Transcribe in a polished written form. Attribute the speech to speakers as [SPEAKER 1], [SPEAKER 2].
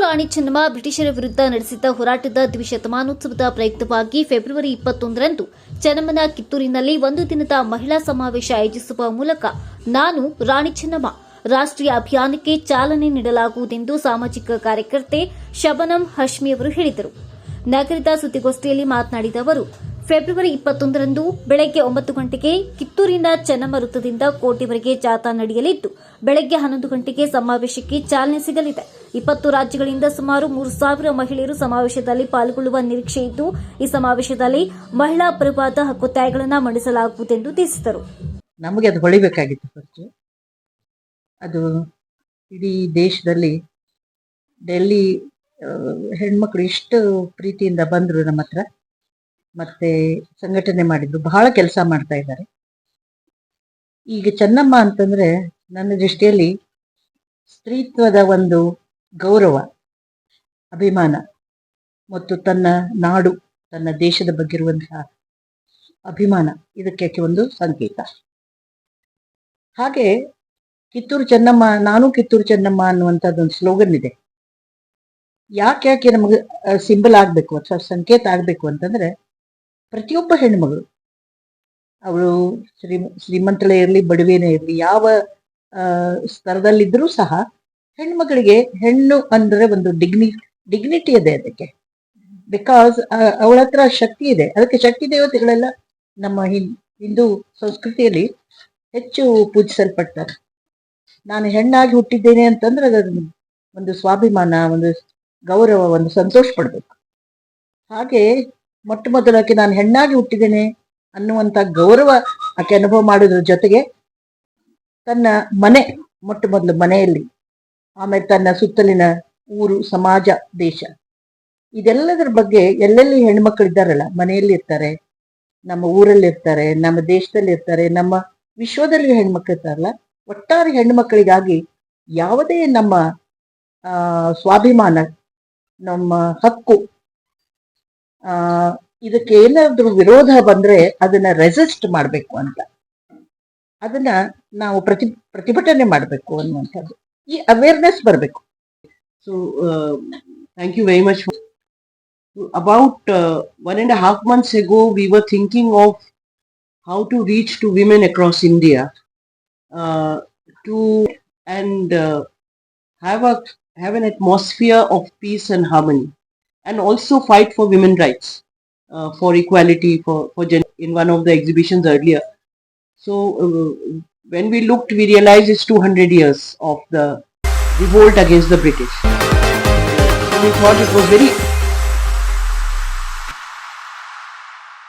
[SPEAKER 1] ರಾಣಿ ಚೆನ್ನಮ್ಮ ಬ್ರಿಟಿಷರ ವಿರುದ್ಧ ನಡೆಸಿದ ಹೋರಾಟದ ದ್ವಿಶತಮಾನೋತ್ಸವದ ಪ್ರಯುಕ್ತವಾಗಿ ಫೆಬ್ರವರಿ 21ರಂದು ಚೆನ್ನಮ್ಮನ ಕಿತ್ತೂರಿನಲ್ಲಿ ಒಂದು ದಿನದ ಮಹಿಳಾ ಸಮಾವೇಶ ಆಯೋಜಿಸುವ ಮೂಲಕ ನಾನು ರಾಣಿ ಚೆನ್ನಮ್ಮ ರಾಷ್ಟ್ರೀಯ ಅಭಿಯಾನಕ್ಕೆ ಚಾಲನೆ ನೀಡಲಾಗುವುದೆಂದು ಸಾಮಾಜಿಕ ಕಾರ್ಯಕರ್ತೆ ಶಬನಂ ಹಶ್ಮಿ ಅವರು ಹೇಳಿದರು. ನಗರದ ಸುದ್ದಿಗೋಷ್ಠಿಯಲ್ಲಿ ಮಾತನಾಡಿದ ಅವರು, ಫೆಬ್ರವರಿ 21ರಂದು ಬೆಳಗ್ಗೆ 9 ಗಂಟೆಗೆ ಕಿತ್ತೂರಿನ ಚೆನ್ನಮ್ಮ ವೃತ್ತದಿಂದ ಕೋಟೆವರೆಗೆ ಜಾಥಾ ನಡೆಯಲಿದ್ದು, ಬೆಳಗ್ಗೆ 11 ಗಂಟೆಗೆ ಸಮಾವೇಶಕ್ಕೆ ಚಾಲನೆ ಸಿಗಲಿದೆ. 20 ರಾಜ್ಯಗಳಿಂದ ಸುಮಾರು 3,000 ಮಹಿಳೆಯರು ಸಮಾವೇಶದಲ್ಲಿ ಪಾಲ್ಗೊಳ್ಳುವ ನಿರೀಕ್ಷೆ ಇದ್ದು, ಈ ಸಮಾವೇಶದಲ್ಲಿ ಮಹಿಳಾ ಪರವಾದ ಹಕ್ಕೊತ್ತಾಯಗಳನ್ನು ಮಂಡಿಸಲಾಗುವುದೆಂದು ತಿಳಿಸಿದರು.
[SPEAKER 2] ನಮಗೆ ಅದು ಹೊಳಿಬೇಕಾಗಿತ್ತು. ಫಸ್ಟ್ ಅದು ಇಡೀ ದೇಶದಲ್ಲಿ ಡೆಲ್ಲಿ ಹೆಣ್ಮಕ್ಳು ಇಷ್ಟು ಪ್ರೀತಿಯಿಂದ ಬಂದರು ನಮ್ಮ ಹತ್ರ, ಮತ್ತೆ ಸಂಘಟನೆ ಮಾಡಿದ್ರು, ಬಹಳ ಕೆಲಸ ಮಾಡ್ತಾ ಇದ್ದಾರೆ. ಈಗ ಚೆನ್ನಮ್ಮ ಅಂತಂದ್ರೆ ನನ್ನ ದೃಷ್ಟಿಯಲ್ಲಿ ಸ್ತ್ರೀತ್ವದ ಒಂದು ಗೌರವ, ಅಭಿಮಾನ ಮತ್ತು ತನ್ನ ನಾಡು, ತನ್ನ ದೇಶದ ಬಗ್ಗೆ ಇರುವಂತಹ ಅಭಿಮಾನ, ಇದಕ್ಕೆ ಒಂದು ಸಂಕೇತ. ಹಾಗೆ ಕಿತ್ತೂರು ಚೆನ್ನಮ್ಮ, ನಾನು ಕಿತ್ತೂರು ಚೆನ್ನಮ್ಮ ಅನ್ನುವಂಥದ್ದೊಂದು ಸ್ಲೋಗನ್ ಇದೆ. ಯಾಕೆ ನಮಗೆ ಸಿಂಬಲ್ ಆಗಬೇಕು ಅಥವಾ ಸಂಕೇತ ಆಗಬೇಕು ಅಂತಂದ್ರೆ, ಪ್ರತಿಯೊಬ್ಬ ಹೆಣ್ಣುಮಗಳು, ಅವಳು ಶ್ರೀಮಂತಳೇ ಇರಲಿ ಬಡವೇನೇ ಇರಲಿ, ಯಾವ ಸ್ತರದಲ್ಲಿದ್ದರೂ ಸಹ ಹೆಣ್ಮಗಳಿಗೆ ಹೆಣ್ಣು ಅಂದ್ರೆ ಒಂದು ಡಿಗ್ನಿಟಿ ಇದೆ ಅದಕ್ಕೆ. ಬಿಕಾಸ್ ಅವಳ ಹತ್ರ ಶಕ್ತಿ ಇದೆ. ಅದಕ್ಕೆ ಶಕ್ತಿ ದೇವತೆಗಳೆಲ್ಲ ನಮ್ಮ ಹಿಂದೂ ಸಂಸ್ಕೃತಿಯಲ್ಲಿ ಹೆಚ್ಚು ಪೂಜಿಸಲ್ಪಡ್ತಾರೆ. ನಾನು ಹೆಣ್ಣಾಗಿ ಹುಟ್ಟಿದ್ದೇನೆ ಅಂತಂದ್ರೆ ಅದರ ಒಂದು ಸ್ವಾಭಿಮಾನ, ಒಂದು ಗೌರವ, ಒಂದು ಸಂತೋಷ ಪಡ್ಬೇಕು. ಹಾಗೆ ಮೊಟ್ಟ ಮೊದಲಕ್ಕೆ ನಾನು ಹೆಣ್ಣಾಗಿ ಹುಟ್ಟಿದ್ದೇನೆ ಅನ್ನುವಂಥ ಗೌರವ ಆಕೆ ಅನುಭವ ಮಾಡೋದ್ರ ಜೊತೆಗೆ ತನ್ನ ಮನೆ, ಮೊಟ್ಟ ಮೊದಲು ಮನೆಯಲ್ಲಿ, ಆಮೇಲೆ ತನ್ನ ಸುತ್ತಲಿನ ಊರು, ಸಮಾಜ, ದೇಶ, ಇದೆಲ್ಲದರ ಬಗ್ಗೆ ಎಲ್ಲೆಲ್ಲಿ ಹೆಣ್ಮಕ್ಳು ಇದ್ದಾರಲ್ಲ, ಮನೆಯಲ್ಲಿ ಇರ್ತಾರೆ, ನಮ್ಮ ಊರಲ್ಲಿ ಇರ್ತಾರೆ, ನಮ್ಮ ದೇಶದಲ್ಲಿ ಇರ್ತಾರೆ, ನಮ್ಮ ವಿಶ್ವದಲ್ಲಿ ಹೆಣ್ಮಕ್ಳು ಇರ್ತಾರಲ್ಲ, ಒಟ್ಟಾರೆ ಹೆಣ್ಮಕ್ಳಿಗಾಗಿ ಯಾವುದೇ ನಮ್ಮ ಸ್ವಾಭಿಮಾನ, ನಮ್ಮ ಹಕ್ಕು, ಇದಕ್ಕೆ ಏನಾದ್ರೂ ವಿರೋಧ ಬಂದ್ರೆ ಅದನ್ನ ರೆಸಿಸ್ಟ್ ಮಾಡಬೇಕು ಅಂತ, ಅದನ್ನ ನಾವು ಪ್ರತಿಭಟನೆ ಮಾಡಬೇಕು ಅನ್ನುವಂಥದ್ದು, ಈ ಅವೇರ್ನೆಸ್ ಬರಬೇಕು.
[SPEAKER 3] So thank you very much. About 1.5 months ago, we were thinking of how to reach to women across India, and have an atmosphere of peace and harmony, and also fight for women's rights, for equality, for gender, in one of the exhibitions earlier. So when we looked, we realized it's 200 years of the revolt against the British. So we thought it was very